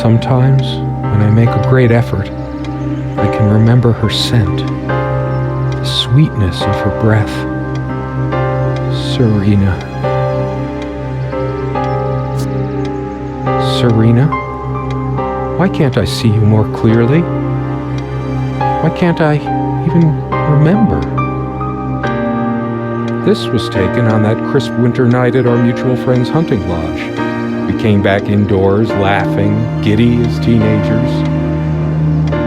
Sometimes, when I make a great effort, I can remember her scent, the sweetness of her breath. Serena. Serena? Why can't I see you more clearly? Why can't I even remember? This was taken on that crisp winter night at our mutual friend's hunting lodge. We came back indoors, laughing, giddy as teenagers.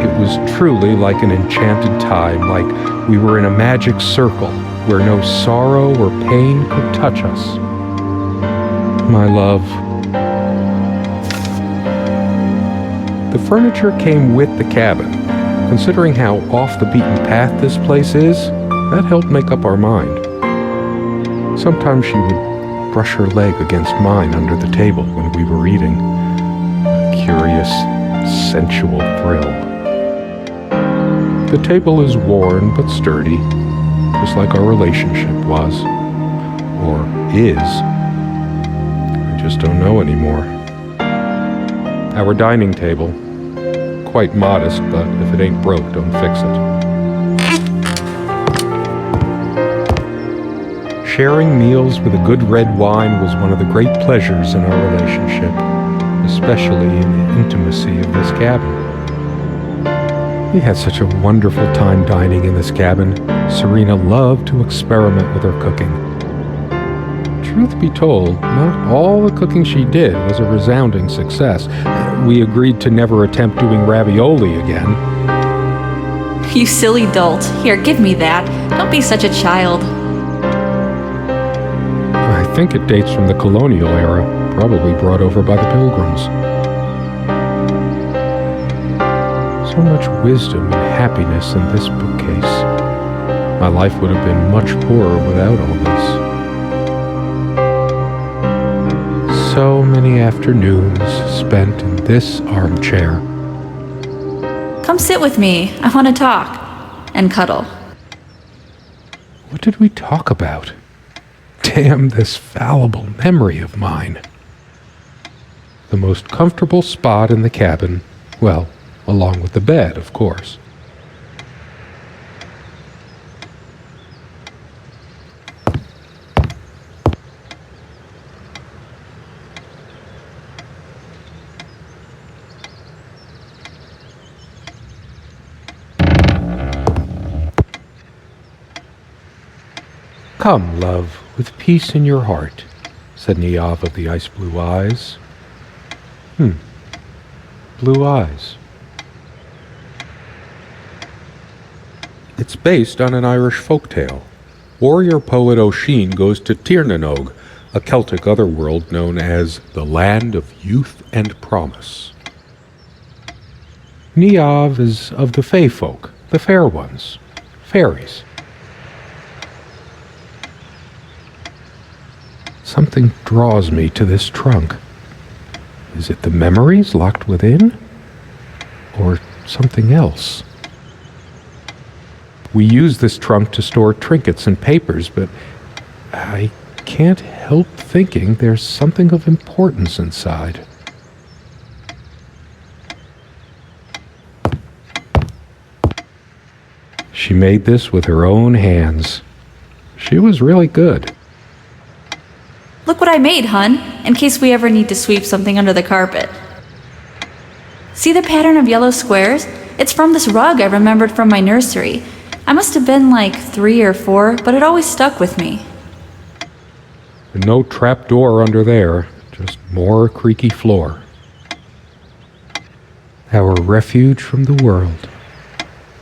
It was truly like an enchanted time, like we were in a magic circle where no sorrow or pain could touch us. My love. The furniture came with the cabin. Considering how off the beaten path this place is, that helped make up our mind. Sometimes she would brush her leg against mine under the table when we were eating. A curious, sensual thrill. The table is worn but sturdy, just like our relationship was. Or is. I just don't know anymore. Our dining table. Quite modest, but if it ain't broke, don't fix it. Sharing meals with a good red wine was one of the great pleasures in our relationship, especially in the intimacy of this cabin. We had such a wonderful time dining in this cabin. Serena loved to experiment with her cooking. Truth be told, not all the cooking she did was a resounding success. We agreed to never attempt doing ravioli again. You silly dolt. Here, give me that. Don't be such a child. I think it dates from the colonial era, probably brought over by the Pilgrims. So much wisdom and happiness in this bookcase. My life would have been much poorer without all this. So many afternoons spent in this armchair. Come sit with me. I want to talk. And cuddle. What did we talk about? Damn this fallible memory of mine. The most comfortable spot in the cabin, well, along with the bed, of course. Come, love, with peace in your heart, said Niamh of the ice blue eyes. Blue eyes. It's based on an Irish folktale. Warrior poet Oisin goes to Tirnanog, a Celtic otherworld known as the Land of Youth and Promise. Niamh is of the Fae folk, the fair ones, fairies. Something draws me to this trunk. Is it the memories locked within? Or something else? We use this trunk to store trinkets and papers, but I can't help thinking there's something of importance inside. She made this with her own hands. She was really good. Look what I made, hun, in case we ever need to sweep something under the carpet. See the pattern of yellow squares? It's from this rug I remembered from my nursery. I must have been like 3 or 4, but it always stuck with me. And no trap door under there, just more creaky floor. Our refuge from the world,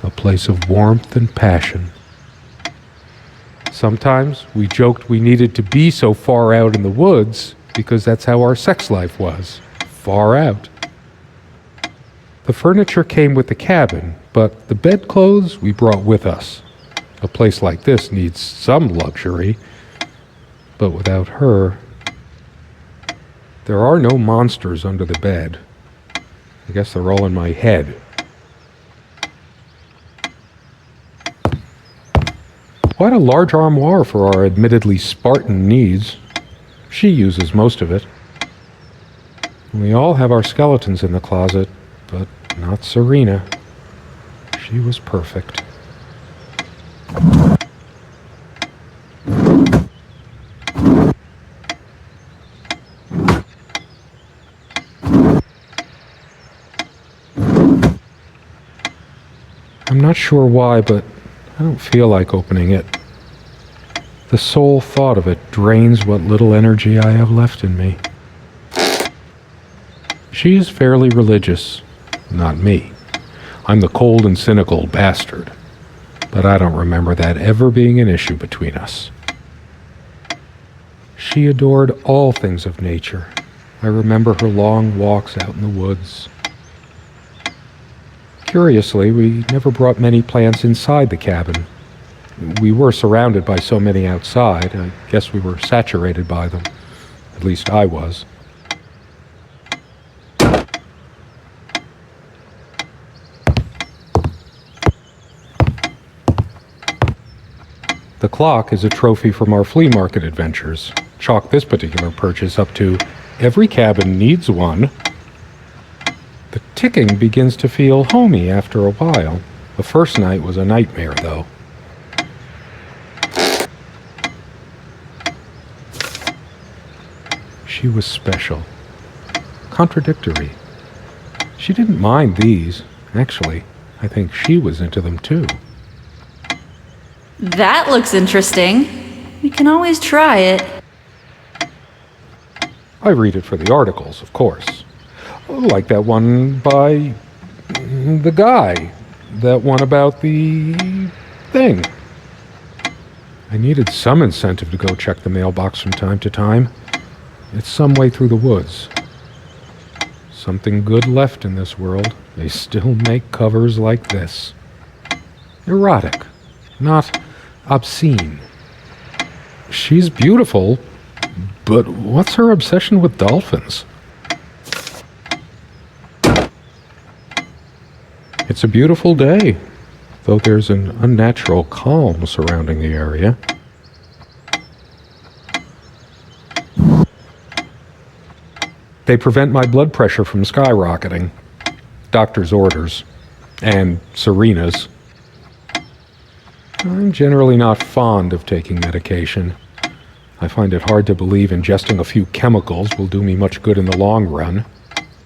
a place of warmth and passion. Sometimes we joked we needed to be so far out in the woods because that's how our sex life was, far out. The furniture came with the cabin, but the bedclothes we brought with us. A place like this needs some luxury, but without her, there are no monsters under the bed. I guess they're all in my head. Quite a large armoire for our admittedly Spartan needs. She uses most of it. We all have our skeletons in the closet, but not Serena. She was perfect. I'm not sure why, but I don't feel like opening it. The sole thought of it drains what little energy I have left in me. She is fairly religious, not me. I'm the cold and cynical bastard, but I don't remember that ever being an issue between us. She adored all things of nature. I remember her long walks out in the woods. Curiously, we never brought many plants inside the cabin. We were surrounded by so many outside, I guess we were saturated by them. At least I was. The clock is a trophy from our flea market adventures. Chalk this particular purchase up to "Every cabin needs one." The ticking begins to feel homey after a while. The first night was a nightmare, though. She was special. Contradictory. She didn't mind these. Actually, I think she was into them too. That looks interesting. We can always try it. I read it for the articles, of course. Like that one by the guy. That one about the thing. I needed some incentive to go check the mailbox from time to time. It's some way through the woods. Something good left in this world. They still make covers like this. Erotic, not obscene. She's beautiful, but what's her obsession with dolphins? It's a beautiful day, though there's an unnatural calm surrounding the area. They prevent my blood pressure from skyrocketing. Doctor's orders. And Serena's. I'm generally not fond of taking medication. I find it hard to believe ingesting a few chemicals will do me much good in the long run.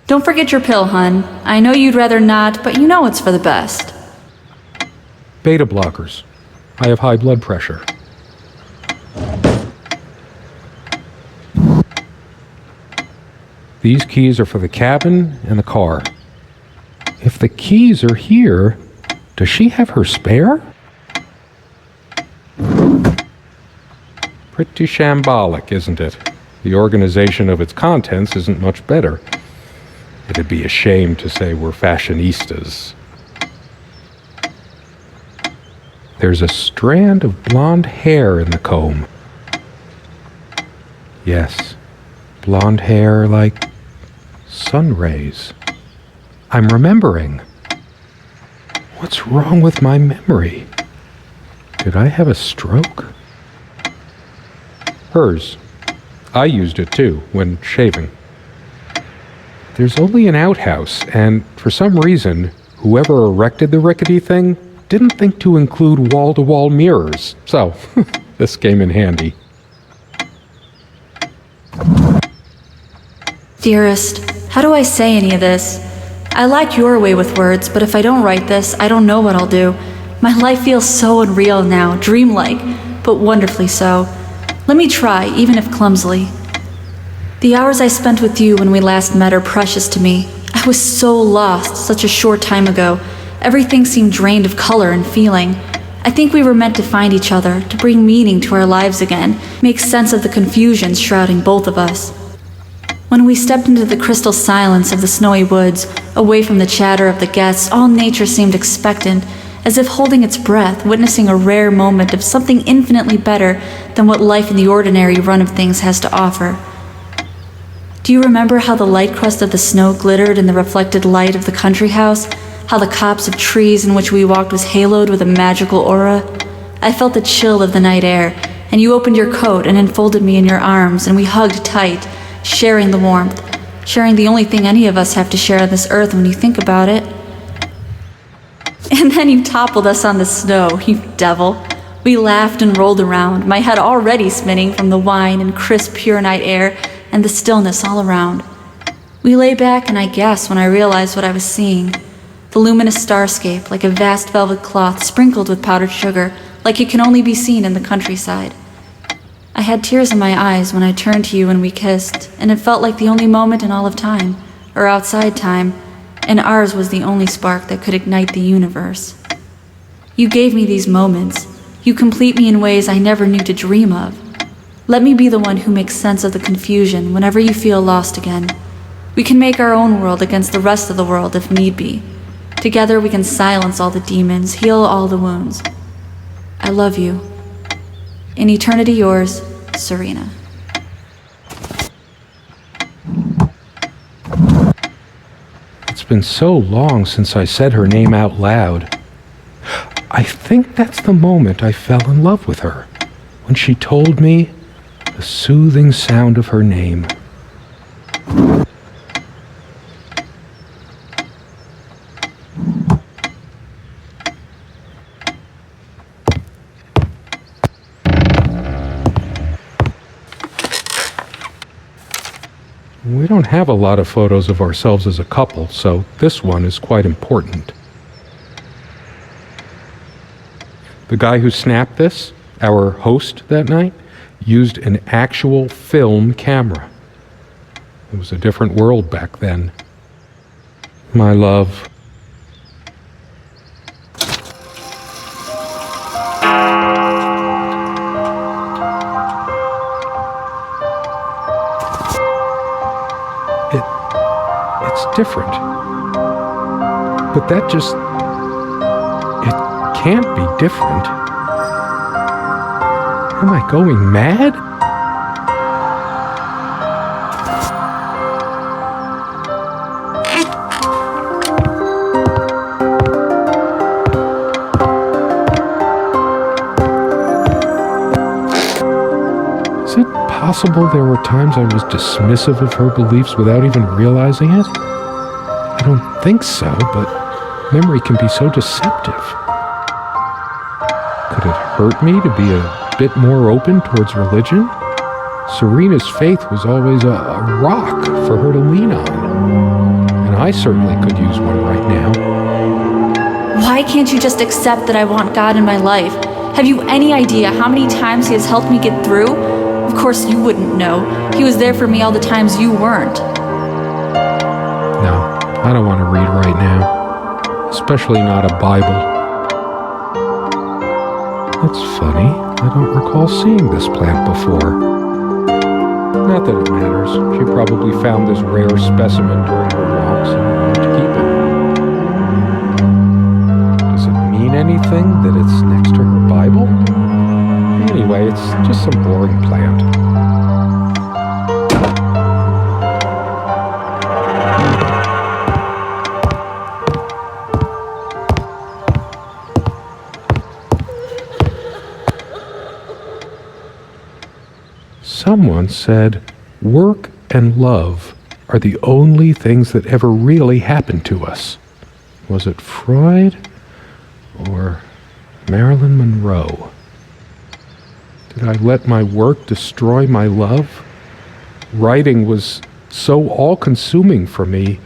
Don't forget your pill, hun. I know you'd rather not, but you know it's for the best. Beta blockers. I have high blood pressure. These keys are for the cabin and the car. If the keys are here, does she have her spare? Pretty shambolic, isn't it? The organization of its contents isn't much better. It'd be a shame to say we're fashionistas. There's a strand of blonde hair in the comb. Yes, blonde hair like sun rays. I'm remembering. What's wrong with my memory? Did I have a stroke? Hers. I used it too, when shaving. There's only an outhouse, and for some reason, whoever erected the rickety thing didn't think to include wall-to-wall mirrors, so this came in handy. Dearest, how do I say any of this? I like your way with words, but if I don't write this, I don't know what I'll do. My life feels so unreal now, dreamlike, but wonderfully so. Let me try, even if clumsily. The hours I spent with you when we last met are precious to me. I was so lost such a short time ago. Everything seemed drained of color and feeling. I think we were meant to find each other, to bring meaning to our lives again, make sense of the confusion shrouding both of us. When we stepped into the crystal silence of the snowy woods, away from the chatter of the guests, all nature seemed expectant, as if holding its breath, witnessing a rare moment of something infinitely better than what life in the ordinary run of things has to offer. Do you remember how the light crust of the snow glittered in the reflected light of the country house? How the copse of trees in which we walked was haloed with a magical aura? I felt the chill of the night air, and you opened your coat and enfolded me in your arms, and we hugged tight, sharing the warmth. sharing the only thing any of us have to share on this earth when you think about it. And then you toppled us on the snow, you devil. We laughed and rolled around, my head already spinning from the wine and crisp, pure night air and the stillness all around. We lay back and I gasped when I realized what I was seeing. The luminous starscape, like a vast velvet cloth sprinkled with powdered sugar, like it can only be seen in the countryside. I had tears in my eyes when I turned to you and we kissed, and it felt like the only moment in all of time, or outside time, and ours was the only spark that could ignite the universe. You gave me these moments. You complete me in ways I never knew to dream of. Let me be the one who makes sense of the confusion whenever you feel lost again. We can make our own world against the rest of the world if need be. Together we can silence all the demons, heal all the wounds. I love you. In eternity yours, Serena. It's been so long since I said her name out loud. I think that's the moment I fell in love with her, when she told me the soothing sound of her name. We don't have a lot of photos of ourselves as a couple, so this one is quite important. The guy who snapped this, our host that night, used an actual film camera. It was a different world back then. My love. It's different. But that just... it can't be different. Am I going mad? Is it possible there were times I was dismissive of her beliefs without even realizing it? I don't think so, but memory can be so deceptive. Could it hurt me to be a bit more open towards religion? Serena's faith was always a rock for her to lean on, and I certainly could use one right now. Why can't you just accept that I want God in my life? Have you any idea how many times He has helped me get through? Of course you wouldn't know. He was there for me all the times you weren't. No, I don't want to read right now, especially not a Bible. That's funny. I don't recall seeing this plant before. Not that it matters. She probably found this rare specimen during her walks and wanted to keep it. Does it mean anything that it's next to her Bible? Anyway, it's just some boring plant. Someone said, work and love are the only things that ever really happened to us. Was it Freud or Marilyn Monroe? Did I let my work destroy my love? Writing was so all-consuming for me,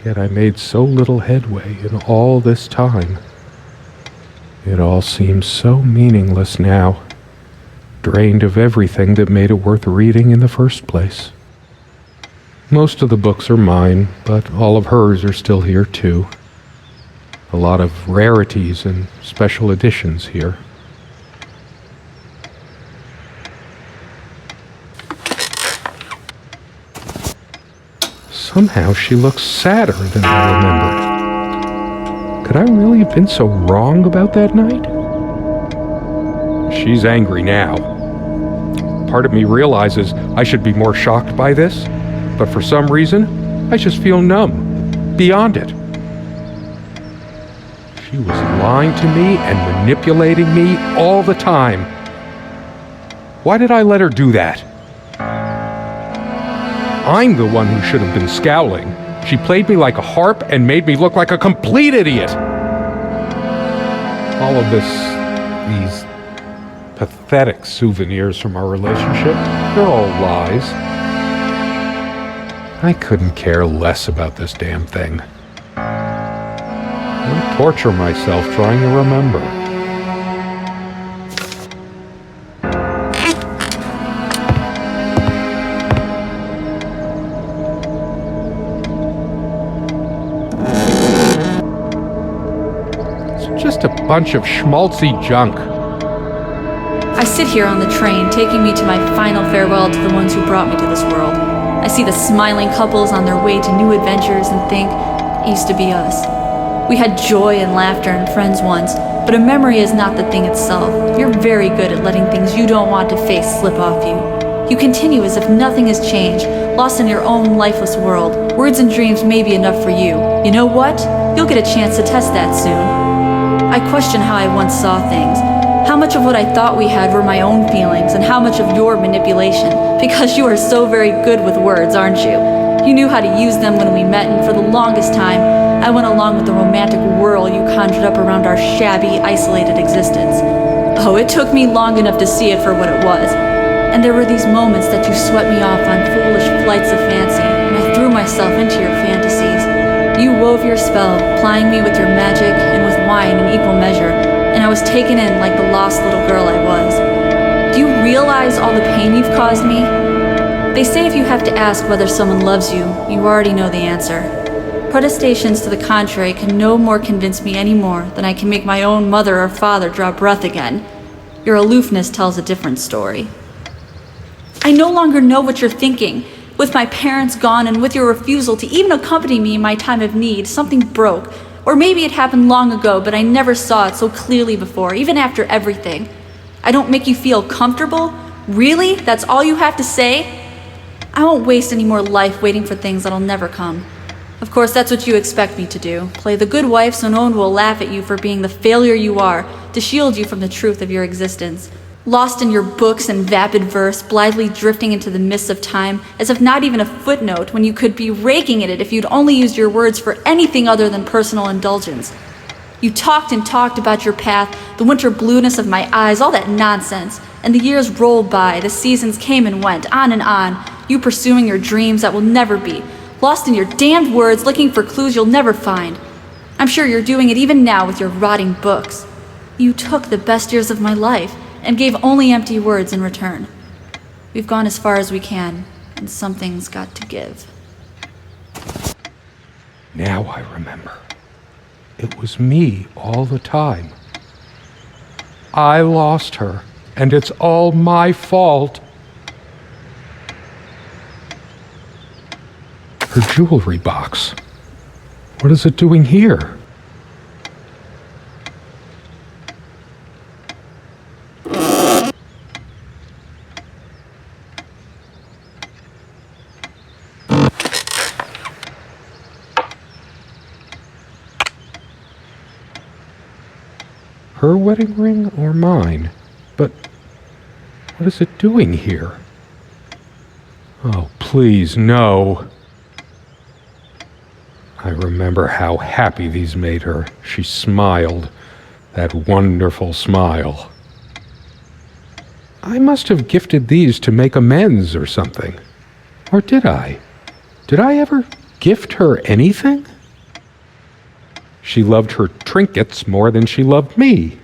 yet I made so little headway in all this time. It all seems so meaningless now. Drained of everything that made it worth reading in the first place. Most of the books are mine, but all of hers are still here too. A lot of rarities and special editions here. Somehow she looks sadder than I remembered. Could I really have been so wrong about that night? She's angry now. Part of me realizes I should be more shocked by this, but for some reason, I just feel numb, beyond it. She was lying to me and manipulating me all the time. Why did I let her do that? I'm the one who should have been scowling. She played me like a harp and made me look like a complete idiot. All of these pathetic souvenirs from our relationship, they're all lies. I couldn't care less about this damn thing. I torture myself trying to remember. It's just a bunch of schmaltzy junk. I sit here on the train, taking me to my final farewell to the ones who brought me to this world. I see the smiling couples on their way to new adventures and think, it used to be us. We had joy and laughter and friends once, but a memory is not the thing itself. You're very good at letting things you don't want to face slip off you. You continue as if nothing has changed, lost in your own lifeless world. Words and dreams may be enough for you. You know what? You'll get a chance to test that soon. I question how I once saw things. How much of what I thought we had were my own feelings, and how much of your manipulation, because you are so very good with words, aren't you? You knew how to use them when we met, and for the longest time, I went along with the romantic whirl you conjured up around our shabby, isolated existence. Oh, it took me long enough to see it for what it was. And there were these moments that you swept me off on foolish flights of fancy, and I threw myself into your fantasies. You wove your spell, plying me with your magic and with wine in equal measure, and I was taken in like the lost little girl I was. Do you realize all the pain you've caused me? They say if you have to ask whether someone loves you, you already know the answer. Protestations to the contrary can no more convince me any more than I can make my own mother or father draw breath again. Your aloofness tells a different story. I no longer know what you're thinking. With my parents gone and with your refusal to even accompany me in my time of need, something broke. Or maybe it happened long ago, but I never saw it so clearly before, even after everything. I don't make you feel comfortable? Really? That's all you have to say? I won't waste any more life waiting for things that'll never come. Of course, that's what you expect me to do. Play the good wife so no one will laugh at you for being the failure you are, to shield you from the truth of your existence. Lost in your books and vapid verse, blithely drifting into the mists of time, as if not even a footnote when you could be raking at it if you'd only used your words for anything other than personal indulgence. You talked and talked about your path, the winter blueness of my eyes, all that nonsense. And the years rolled by, the seasons came and went, on, you pursuing your dreams that will never be, lost in your damned words, looking for clues you'll never find. I'm sure you're doing it even now with your rotting books. You took the best years of my life, and gave only empty words in return. We've gone as far as we can, and something's got to give. Now I remember. It was me all the time. I lost her, and it's all my fault. Her jewelry box. What is it doing here? Her wedding ring or mine? But what is it doing here? Oh, please, no. I remember how happy these made her. She smiled, that wonderful smile. I must have gifted these to make amends or something. Or did I? Did I ever gift her anything? She loved her trinkets more than she loved me,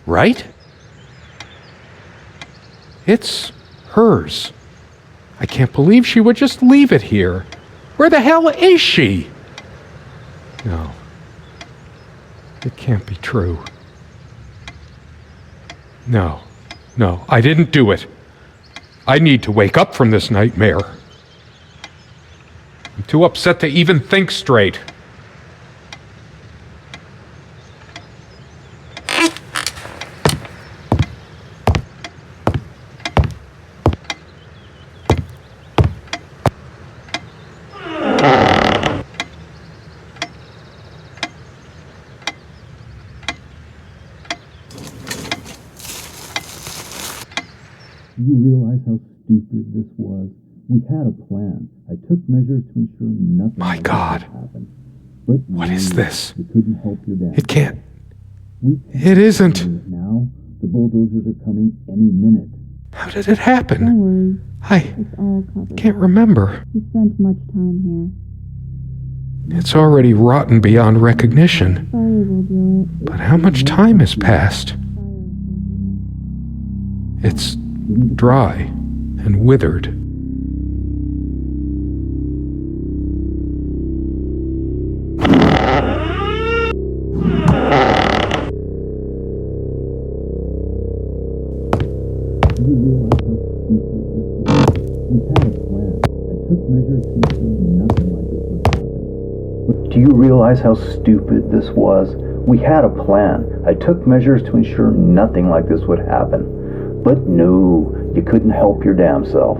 right? It's hers. I can't believe she would just leave it here. Where the hell is she? No, it can't be true. No, I didn't do it. I need to wake up from this nightmare. I'm too upset to even think straight. Do you realize how stupid this was? We had a plan. I took measures to ensure nothing My like this God. would happen. But What is this? You couldn't help your dad. It can't. We It isn't. Now, the bulldozers are coming any minute. How did it happen? Don't worry, I it's all covered. can't remember. He spent much time here. It's already rotten beyond recognition. Fire will do it. But how much time has passed? Fire will do It's dry and withered. Do you realize how stupid this was? We had a plan. I took measures to ensure nothing like this would happen. But no, you couldn't help your damn self.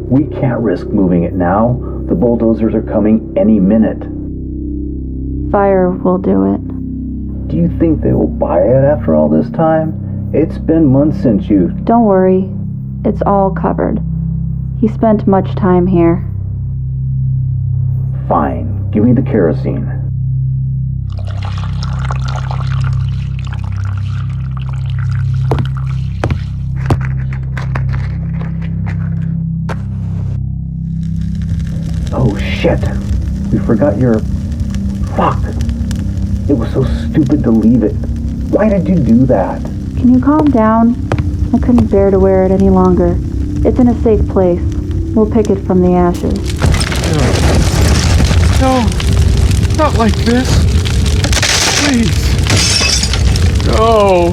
We can't risk moving it now. The bulldozers are coming any minute. it. Fire will do it. Do you think they will buy it after all this time? It's been months since you... Don't worry, it's all covered. He spent much time here. Fine, give me the kerosene. Oh shit! We forgot your... Fuck! It was so stupid to leave it. Why did you do that? Can you calm down? I couldn't bear to wear it any longer. It's in a safe place. We'll pick it from the ashes. No, not like this. Please. No.